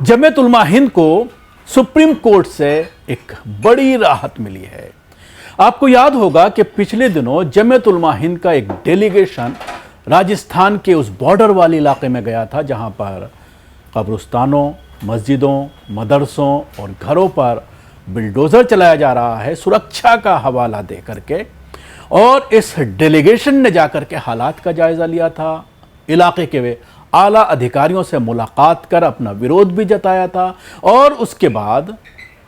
जमीयत उलमा हिंद को supreme court से एक बड़ी राहत मिली है। आपको याद होगा कि पिछले दिनों जमीयत उलमा हिंद का एक डेलीगेशन राजस्थान के उस बॉर्डर वाले इलाके में गया था, जहां पर कब्रिस्तानों, मस्जिदों, मदरसों और घरों पर बिल्डोज़र चलाया जा रहा है सुरक्षा का हवाला दे करके। और इस डेलीगेशन ने जाकर के हालात का जायज़ा लिया था, इलाके के वे आला अधिकारियों से मुलाकात कर अपना विरोध भी जताया था। और उसके बाद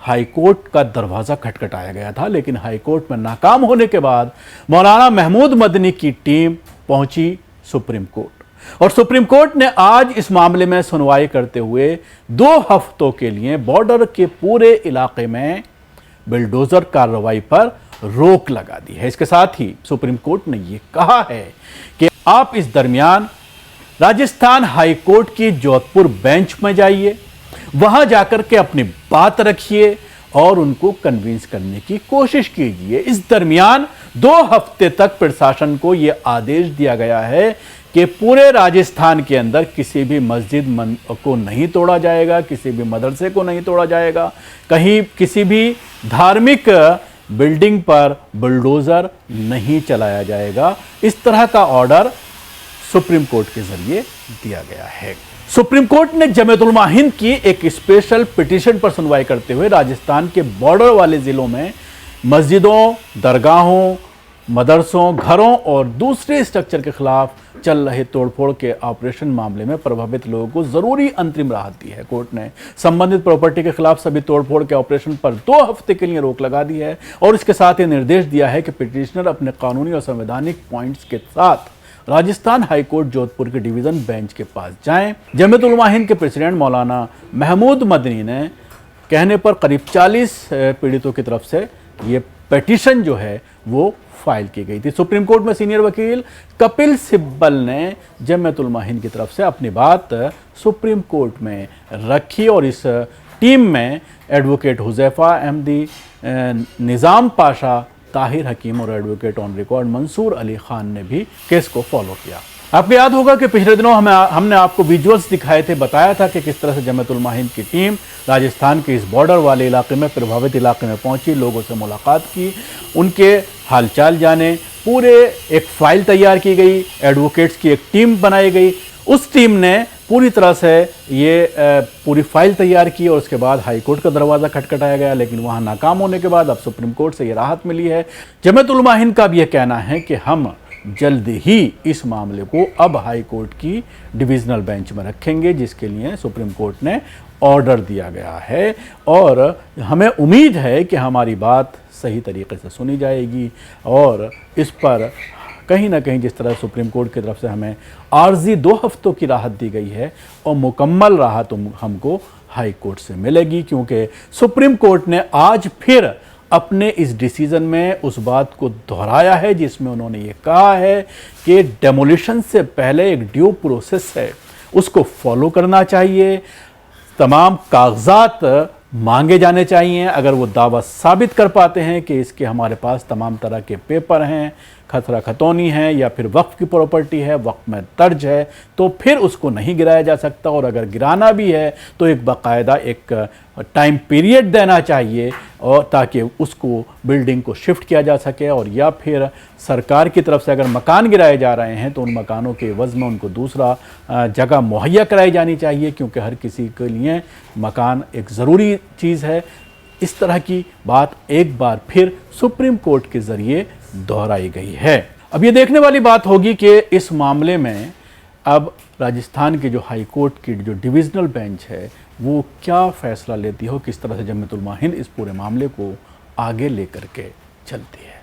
हाई कोर्ट का दरवाज़ा खटखटाया गया था, लेकिन हाई कोर्ट में नाकाम होने के बाद मौलाना महमूद मदनी की टीम पहुंची सुप्रीम कोर्ट। और सुप्रीम कोर्ट ने आज इस मामले में सुनवाई करते हुए 2 हफ्तों के लिए बॉर्डर के पूरे इलाके में बिल्डोज़र कार्रवाई पर रोक लगा दी है। इसके साथ ही सुप्रीम कोर्ट ने यह कहा है कि आप इस दरमियान राजस्थान हाई कोर्ट की जोधपुर बेंच में जाइए, वहां जाकर के अपनी बात रखिए और उनको कन्विंस करने की कोशिश कीजिए। इस दरमियान 2 हफ्ते तक प्रशासन को यह आदेश दिया गया है कि पूरे राजस्थान के अंदर किसी भी मस्जिद को नहीं तोड़ा जाएगा, किसी भी मदरसे को नहीं तोड़ा जाएगा, कहीं किसी भी धार्मिक बिल्डिंग पर बुलडोज़र नहीं चलाया जाएगा। इस तरह का ऑर्डर सुप्रीम कोर्ट के जरिए दिया गया है। सुप्रीम कोर्ट ने जमीयत उलमा हिंद की एक स्पेशल पिटीशन पर सुनवाई करते हुए राजस्थान के बॉर्डर वाले जिलों में मस्जिदों, दरगाहों, मदरसों, घरों और दूसरे स्ट्रक्चर के खिलाफ चल रहे तोड़फोड़ के ऑपरेशन मामले में प्रभावित लोगों को जरूरी अंतरिम राहत दी है। कोर्ट ने संबंधित प्रॉपर्टी के खिलाफ सभी तोड़फोड़ के ऑपरेशन पर 2 हफ्ते के लिए रोक लगा दी है और इसके साथ ही निर्देश दिया है कि पिटिशनर अपने कानूनी और संवैधानिक पॉइंट्स के साथ राजस्थान हाई कोर्ट जोधपुर के डिवीजन बेंच के पास जाएं। जमीयत उलमा हिंद के प्रेसिडेंट मौलाना महमूद मदनी ने कहने पर करीब 40 पीड़ितों की तरफ से ये पिटीशन जो है वो फाइल की गई थी। सुप्रीम कोर्ट में सीनियर वकील कपिल सिब्बल ने जमीयत उलमा हिंद की तरफ से अपनी बात सुप्रीम कोर्ट में रखी और इस टीम में एडवोकेट हुजैफा अहमदी, निज़ाम पाशा, ताहिर हकीम और advocate on record Mansoor Ali Khan ने भी केस को फॉलो किया। आपको याद होगा कि पिछले दिनों हमने आपको विजुअल्स दिखाए थे, बताया था कि किस तरह से जमीयत उलमा हिंद की टीम राजस्थान के इस बॉर्डर वाले इलाके में, प्रभावित इलाके में पहुंची, लोगों से मुलाकात की, उनके हालचाल जाने, पूरे एक फाइल तैयार की गई, एडवोकेट्स की एक टीम बनाई गई। उस टीम ने पूरी तरह से ये पूरी फाइल तैयार की और उसके बाद हाई कोर्ट का दरवाज़ा खटखटाया गया, लेकिन वहाँ नाकाम होने के बाद अब सुप्रीम कोर्ट से ये राहत मिली है। जमीयत उलमा हिंद का भी यह कहना है कि हम जल्द ही इस मामले को अब हाई कोर्ट की डिविजनल बेंच में रखेंगे, जिसके लिए सुप्रीम कोर्ट ने ऑर्डर दिया गया है और हमें उम्मीद है कि हमारी बात सही तरीके से सुनी जाएगी और इस पर कहीं ना कहीं जिस तरह सुप्रीम कोर्ट की तरफ से हमें आर्जी 2 हफ्तों की राहत दी गई है और मुकम्मल राहत हमको हाई कोर्ट से मिलेगी, क्योंकि सुप्रीम कोर्ट ने आज फिर अपने इस डिसीजन में उस बात को दोहराया है जिसमें उन्होंने ये कहा है कि डेमोलिशन से पहले एक ड्यू प्रोसेस है, उसको फॉलो करना चाहिए, तमाम कागजात मांगे जाने चाहिए। अगर वो दावा साबित कर पाते हैं कि इसके हमारे पास तमाम तरह के पेपर हैं, खतरा खतौनी है या फिर वक्फ की प्रॉपर्टी है, वक्फ में दर्ज है, तो फिर उसको नहीं गिराया जा सकता। और अगर गिराना भी है तो एक बाकायदा एक टाइम पीरियड देना चाहिए और ताकि उसको बिल्डिंग को शिफ्ट किया जा सके। और या फिर सरकार की तरफ से अगर मकान गिराए जा रहे हैं तो उन मकानों के एवज़ में उनको दूसरा जगह मुहैया कराई जानी चाहिए, क्योंकि हर किसी के लिए मकान एक ज़रूरी चीज़ है। इस तरह की बात एक बार फिर सुप्रीम कोर्ट के ज़रिए दोहराई गई है। अब ये देखने वाली बात होगी कि इस मामले में अब राजस्थान के जो हाई कोर्ट की जो डिविजनल बेंच है वो क्या फैसला लेती हो, किस तरह से जमीयत उलमा हिंद इस पूरे मामले को आगे लेकर के चलती है।